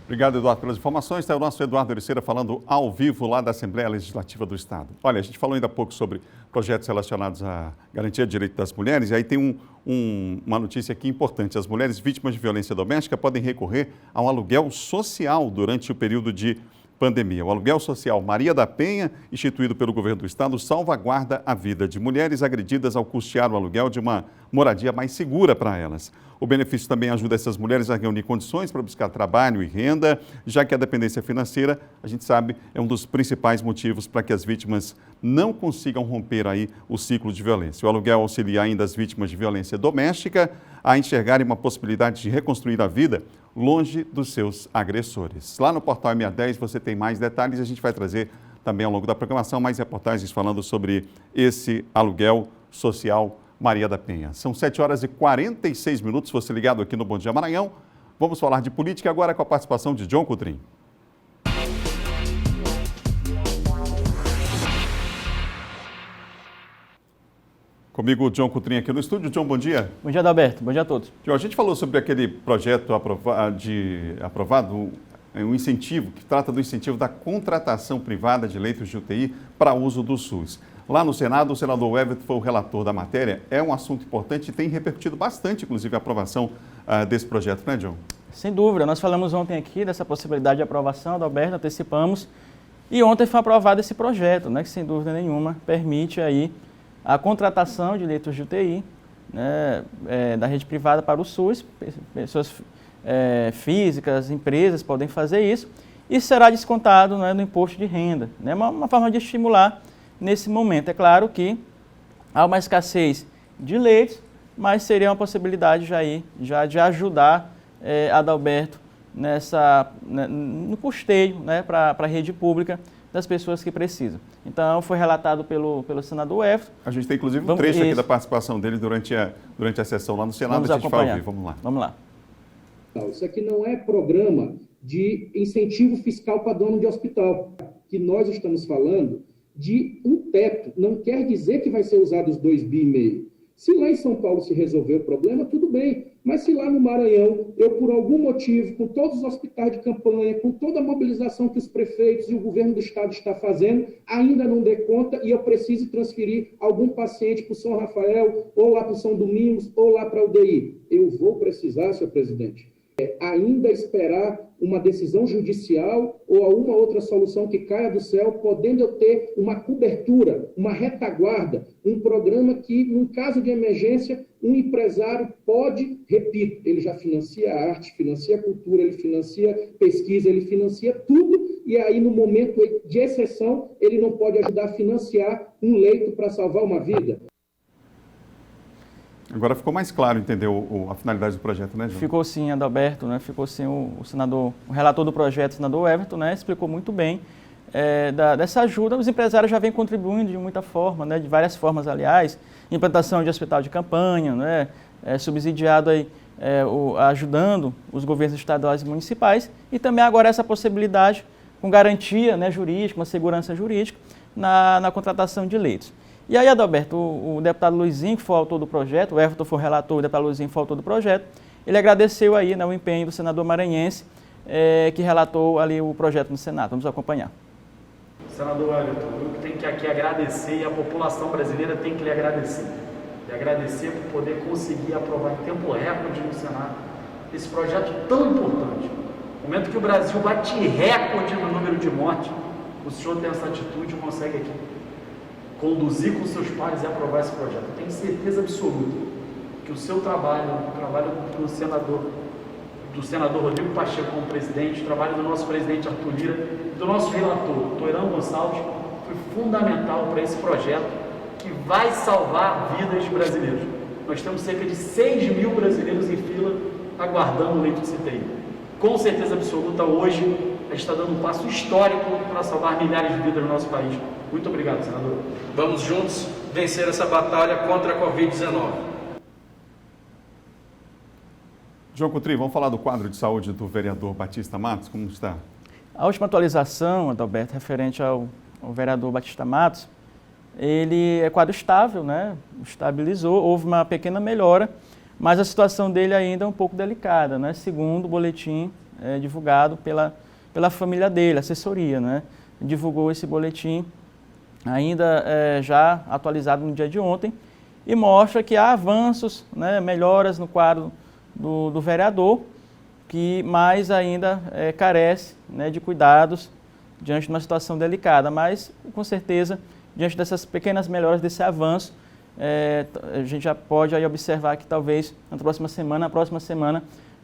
[SPEAKER 1] Obrigado, Eduardo, pelas informações. Está o nosso Eduardo Ericeira falando ao vivo lá da Assembleia Legislativa do Estado. Olha, a gente falou ainda há pouco sobre projetos relacionados à garantia de direito das mulheres, e aí tem uma notícia aqui importante. As mulheres vítimas de violência doméstica podem recorrer ao aluguel social durante o período de pandemia. O aluguel social Maria da Penha, instituído pelo governo do estado, salvaguarda a vida de mulheres agredidas ao custear o aluguel de uma moradia mais segura para elas. O benefício também ajuda essas mulheres a reunir condições para buscar trabalho e renda, já que a dependência financeira, a gente sabe, é um dos principais motivos para que as vítimas não consigam romper aí o ciclo de violência. O aluguel auxilia ainda as vítimas de violência doméstica a enxergarem uma possibilidade de reconstruir a vida longe dos seus agressores. Lá no portal MA10 você tem mais detalhes e a gente vai trazer também ao longo da programação mais reportagens falando sobre esse aluguel social Maria da Penha. São 7h46, você ligado aqui no Bom Dia Maranhão. Vamos falar de política agora com a participação de John Coutrin. Comigo o John Coutrin aqui no estúdio. John, bom dia.
[SPEAKER 16] Bom dia, Adalberto. Bom dia a todos.
[SPEAKER 1] John, a gente falou sobre aquele projeto aprovado, um incentivo, que trata do incentivo da contratação privada de leitos de UTI para uso do SUS. Lá no Senado, o senador Everton foi o relator da matéria. É um assunto importante e tem repercutido bastante, inclusive, a aprovação desse projeto, né, John?
[SPEAKER 16] Sem dúvida. Nós falamos ontem aqui dessa possibilidade de aprovação, Adalberto, antecipamos. E ontem foi aprovado esse projeto, né, que, sem dúvida nenhuma, permite aí a contratação de leitos de UTI, né, da rede privada para o SUS. Pessoas físicas, empresas podem fazer isso. E será descontado, né, no imposto de renda. Né, uma forma de estimular nesse momento. É claro que há uma escassez de leitos, mas seria uma possibilidade já de ajudar Adalberto no custeio, né, para a rede pública das pessoas que precisam. Então, foi relatado pelo senador Everton.
[SPEAKER 1] A gente tem, inclusive, um trecho aqui da participação dele durante a sessão lá no Senado.
[SPEAKER 16] Vamos acompanhar.
[SPEAKER 1] Vamos lá.
[SPEAKER 16] Vamos lá.
[SPEAKER 17] Isso aqui não é programa de incentivo fiscal para dono de hospital. Que nós estamos falando de um teto. Não quer dizer que vai ser usado os 2,5 bi. Se lá em São Paulo se resolver o problema, tudo bem. Mas se lá no Maranhão, eu por algum motivo, com todos os hospitais de campanha, com toda a mobilização que os prefeitos e o governo do estado está fazendo, ainda não dê conta e eu preciso transferir algum paciente para o São Rafael, ou lá para o São Domingos, ou lá para a UDI, eu vou precisar, senhor presidente, ainda esperar uma decisão judicial ou alguma outra solução que caia do céu, podendo eu ter uma cobertura, uma retaguarda, um programa que, num caso de emergência, um empresário pode, repito, ele já financia a arte, financia a cultura, ele financia pesquisa, ele financia tudo, e aí, no momento de exceção, ele não pode ajudar a financiar um leito para salvar uma vida.
[SPEAKER 1] Agora ficou mais claro, entendeu, a finalidade do projeto, né, João?
[SPEAKER 16] Ficou sim, Adalberto, né? Ficou sim o relator do projeto, o senador Everton, né? Explicou muito bem dessa ajuda. Os empresários já vêm contribuindo de muita forma, né? De várias formas, aliás, implantação de hospital de campanha, né? Subsidiado aí, ajudando os governos estaduais e municipais, e também agora essa possibilidade com garantia, né, jurídica, uma segurança jurídica na contratação de leitos. E aí, Adalberto, o deputado Luizinho, que foi o autor do projeto, o Everton foi o relator, o deputado Luizinho foi o autor do projeto, ele agradeceu aí, né, o empenho do senador maranhense, que relatou ali o projeto no Senado. Vamos acompanhar.
[SPEAKER 18] Senador Everton, eu tenho que aqui agradecer e a população brasileira tem que lhe agradecer. E agradecer por poder conseguir aprovar em tempo recorde no Senado esse projeto tão importante. No momento que o Brasil bate recorde no número de mortes, o senhor tem essa atitude e consegue aqui conduzir com seus pares e aprovar esse projeto. Eu tenho certeza absoluta que o seu trabalho, o trabalho do senador Rodrigo Pacheco como presidente, o trabalho do nosso presidente Arthur Lira, do nosso relator, Toirão Gonçalves, foi fundamental para esse projeto que vai salvar vidas de brasileiros. Nós temos cerca de 6 mil brasileiros em fila aguardando o leito de CTI. Com certeza absoluta, hoje, a gente está dando um passo histórico para salvar milhares de vidas no nosso país. Muito obrigado, senador.
[SPEAKER 19] Vamos juntos vencer essa batalha contra a Covid-19.
[SPEAKER 1] João Coutrinho, vamos falar do quadro de saúde do vereador Batista Matos, como está?
[SPEAKER 16] A última atualização, Adalberto, referente ao vereador Batista Matos, ele é quadro estável, né? Estabilizou, houve uma pequena melhora, mas a situação dele ainda é um pouco delicada, né? Segundo o boletim divulgado pela família dele, assessoria, né? Divulgou esse boletim ainda já atualizado no dia de ontem e mostra que há avanços, né? Melhoras no quadro do vereador, que mais ainda carece, né, de cuidados diante de uma situação delicada, mas com certeza, diante dessas pequenas melhoras, desse avanço, a gente já pode aí observar que talvez na próxima semana,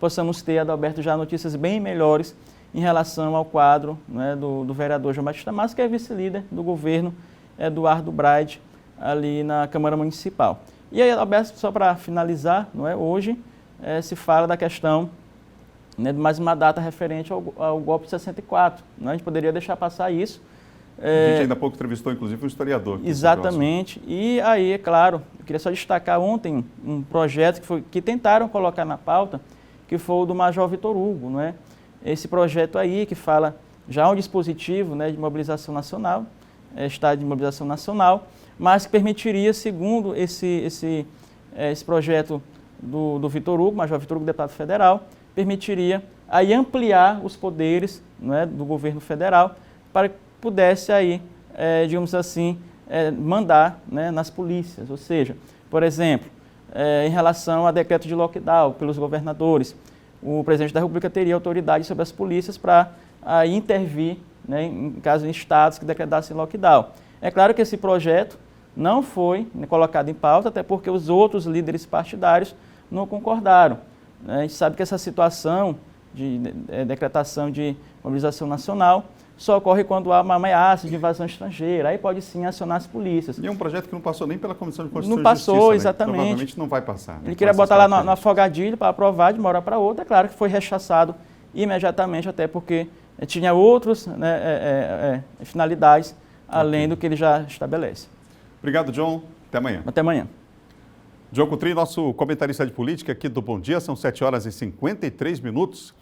[SPEAKER 16] possamos ter, Adalberto, já notícias bem melhores em relação ao quadro, né, do vereador João Batista Matos, que é vice-líder do governo Eduardo Braide, ali na Câmara Municipal. E aí, Adalberto, só para finalizar, não é, hoje se fala da questão, né, de mais uma data referente ao golpe de 64. Né? A gente poderia deixar passar isso.
[SPEAKER 1] A gente ainda há pouco entrevistou, inclusive, um historiador.
[SPEAKER 16] Exatamente. E aí, é claro, eu queria só destacar ontem um projeto que tentaram colocar na pauta, que foi o do Major Vitor Hugo. Não é? Esse projeto aí que fala já um dispositivo, né, de mobilização nacional, estado de mobilização nacional, mas que permitiria, segundo esse projeto do Vitor Hugo, Major Vitor Hugo, deputado federal, permitiria aí ampliar os poderes, né, do governo federal para que pudesse aí, digamos assim, mandar, né, nas polícias. Ou seja, por exemplo, em relação a decreto de lockdown pelos governadores, o presidente da República teria autoridade sobre as polícias para intervir, né, em caso de estados que decretassem lockdown. É claro que esse projeto não foi, né, colocado em pauta, até porque os outros líderes partidários não concordaram. A gente sabe que essa situação de decretação de mobilização nacional só ocorre quando há uma ameaça de invasão estrangeira. Aí pode sim acionar as polícias.
[SPEAKER 1] E é um projeto que não passou nem pela Comissão de Constituição
[SPEAKER 16] e Justiça. Não passou, exatamente.
[SPEAKER 1] Né? Provavelmente não vai passar. Né?
[SPEAKER 16] Ele queria botar lá no afogadilho para aprovar de uma hora para outra. É claro que foi rechaçado imediatamente, até porque tinha outras, né, finalidades além do que ele já estabelece.
[SPEAKER 1] Obrigado, John. Até amanhã.
[SPEAKER 16] Até amanhã.
[SPEAKER 1] João Coutrinho, nosso comentarista de política aqui do Bom Dia, são 7h53.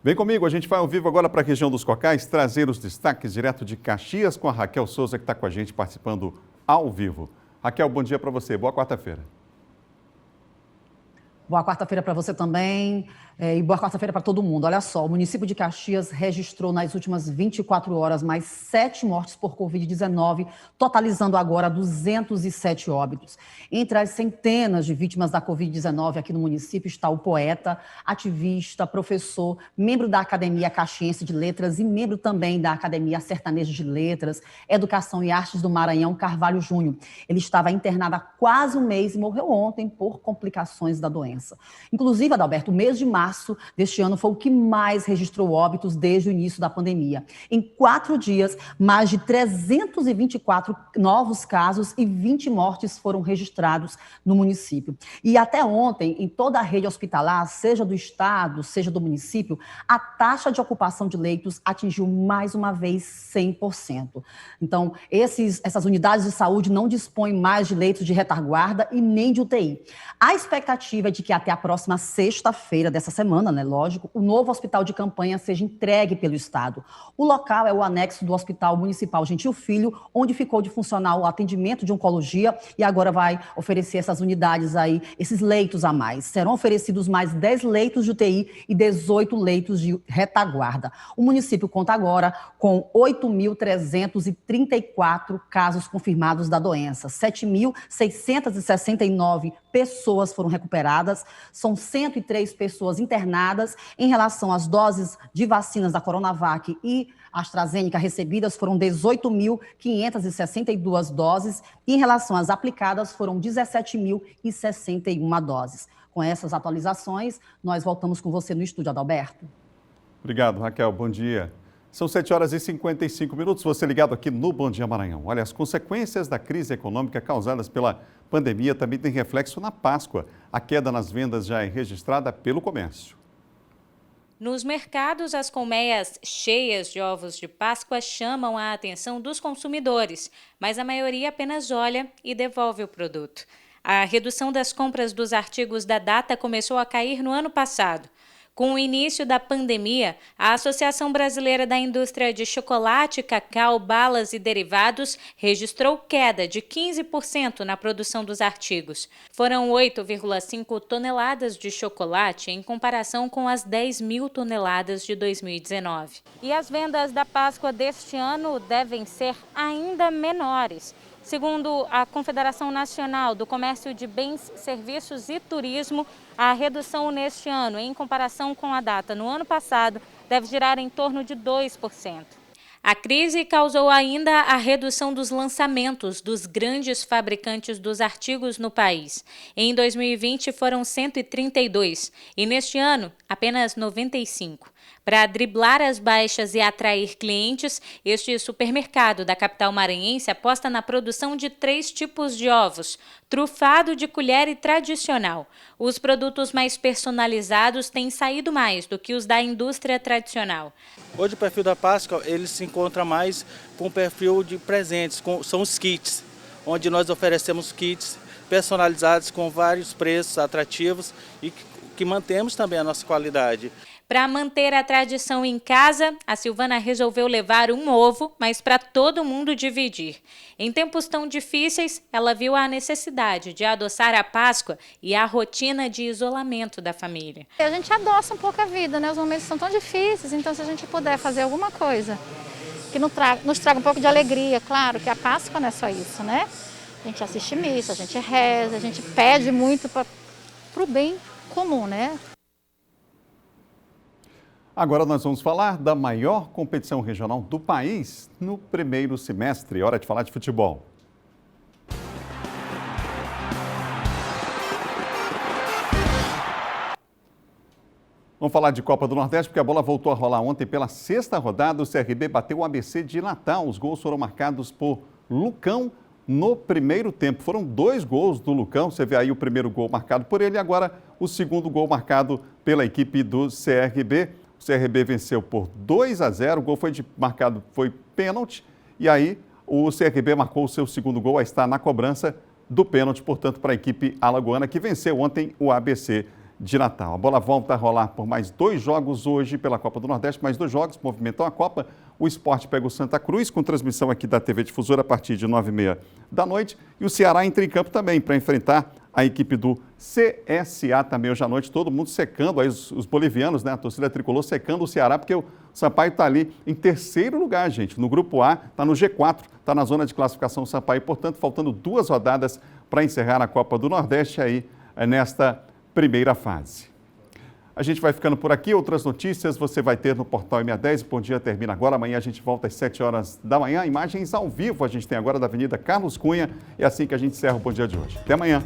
[SPEAKER 1] Vem comigo, a gente vai ao vivo agora para a região dos Cocais, trazer os destaques direto de Caxias com a Raquel Souza, que está com a gente participando ao vivo. Raquel, bom dia para você, boa quarta-feira.
[SPEAKER 20] Boa quarta-feira para você também e boa quarta-feira para todo mundo. Olha só, o município de Caxias registrou nas últimas 24 horas mais 7 mortes por Covid-19, totalizando agora 207 óbitos. Entre as centenas de vítimas da Covid-19 aqui no município está o poeta, ativista, professor, membro da Academia Caxiense de Letras e membro também da Academia Sertaneja de Letras, Educação e Artes do Maranhão, Carvalho Júnior. Ele estava internado há quase um mês e morreu ontem por complicações da doença. Inclusive, Adalberto, o mês de março deste ano foi o que mais registrou óbitos desde o início da pandemia. Em 4 dias, mais de 324 novos casos e 20 mortes foram registrados no município. E até ontem, em toda a rede hospitalar, seja do estado, seja do município, a taxa de ocupação de leitos atingiu mais uma vez 100%. Então, essas unidades de saúde não dispõem mais de leitos de retaguarda e nem de UTI. A expectativa é de que até a próxima sexta-feira dessa semana, né, lógico, o novo hospital de campanha seja entregue pelo Estado. O local é o anexo do Hospital Municipal Gentil Filho, onde ficou de funcionar o atendimento de oncologia e agora vai oferecer essas unidades aí, esses leitos a mais. Serão oferecidos mais 10 leitos de UTI e 18 leitos de retaguarda. O município conta agora com 8.334 casos confirmados da doença. 7.669 pessoas foram recuperadas, são 103 pessoas internadas. Em relação às doses de vacinas da Coronavac e AstraZeneca recebidas foram 18.562 doses e em relação às aplicadas foram 17.061 doses. Com essas atualizações, nós voltamos com você no estúdio, Adalberto.
[SPEAKER 1] Obrigado, Raquel. Bom dia. São 7h55. Você ligado aqui no Bom Dia Maranhão. Olha, as consequências da crise econômica causadas pela pandemia também têm reflexo na Páscoa. A queda nas vendas já é registrada pelo comércio.
[SPEAKER 21] Nos mercados, as colmeias cheias de ovos de Páscoa chamam a atenção dos consumidores, mas a maioria apenas olha e devolve o produto. A redução das compras dos artigos da data começou a cair no ano passado. Com o início da pandemia, a Associação Brasileira da Indústria de Chocolate, Cacau, Balas e Derivados registrou queda de 15% na produção dos artigos. Foram 8,5 toneladas de chocolate em comparação com as 10.000 toneladas de 2019. E as vendas da Páscoa deste ano devem ser ainda menores. Segundo a Confederação Nacional do Comércio de Bens, Serviços e Turismo, a redução neste ano, em comparação com a data no ano passado, deve girar em torno de 2%. A crise causou ainda a redução dos lançamentos dos grandes fabricantes dos artigos no país. Em 2020 foram 132 e neste ano apenas 95. Para driblar as baixas e atrair clientes, este supermercado da capital maranhense aposta na produção de 3 tipos de ovos, trufado, de colher e tradicional. Os produtos mais personalizados têm saído mais do que os da indústria tradicional.
[SPEAKER 22] Hoje o perfil da Páscoa ele se encontra mais com o perfil de presentes, são os kits, onde nós oferecemos kits personalizados com vários preços atrativos e que mantemos também a nossa qualidade.
[SPEAKER 21] Para manter a tradição em casa, a Silvana resolveu levar um ovo, mas para todo mundo dividir. Em tempos tão difíceis, ela viu a necessidade de adoçar a Páscoa e a rotina de isolamento da família.
[SPEAKER 23] A gente adoça um pouco a vida, né? Os momentos são tão difíceis, então se a gente puder fazer alguma coisa que nos traga um pouco de alegria, claro que a Páscoa não é só isso, né? A gente assiste missa, a gente reza, a gente pede muito para o bem comum, né?
[SPEAKER 1] Agora nós vamos falar da maior competição regional do país no primeiro semestre. Hora de falar de futebol. Vamos falar de Copa do Nordeste, porque a bola voltou a rolar ontem pela 6ª rodada. O CRB bateu o ABC de Natal. Os gols foram marcados por Lucão no primeiro tempo. Foram 2 gols do Lucão. Você vê aí o primeiro gol marcado por ele e agora o segundo gol marcado pela equipe do CRB. O CRB venceu por 2-0, o gol foi pênalti e aí o CRB marcou o seu segundo gol, aí está na cobrança do pênalti, portanto, para a equipe alagoana que venceu ontem o ABC de Natal. A bola volta a rolar por mais 2 jogos hoje pela Copa do Nordeste, mais 2 jogos, movimentam a Copa. O Sport pega o Santa Cruz, com transmissão aqui da TV Difusora a partir de 9h30 da noite. E o Ceará entra em campo também para enfrentar a equipe do CSA também hoje à noite. Todo mundo secando, aí os bolivianos, né? A torcida tricolor secando o Ceará, porque o Sampaio está ali em 3º lugar, gente. No grupo A, está no G4, está na zona de classificação Sampaio. Portanto, faltando 2 rodadas para encerrar a Copa do Nordeste aí nesta primeira fase. A gente vai ficando por aqui. Outras notícias você vai ter no portal MA10. Bom Dia termina agora. Amanhã a gente volta às 7 horas da manhã. Imagens ao vivo a gente tem agora da Avenida Carlos Cunha. É assim que a gente encerra o Bom Dia de hoje. Até amanhã.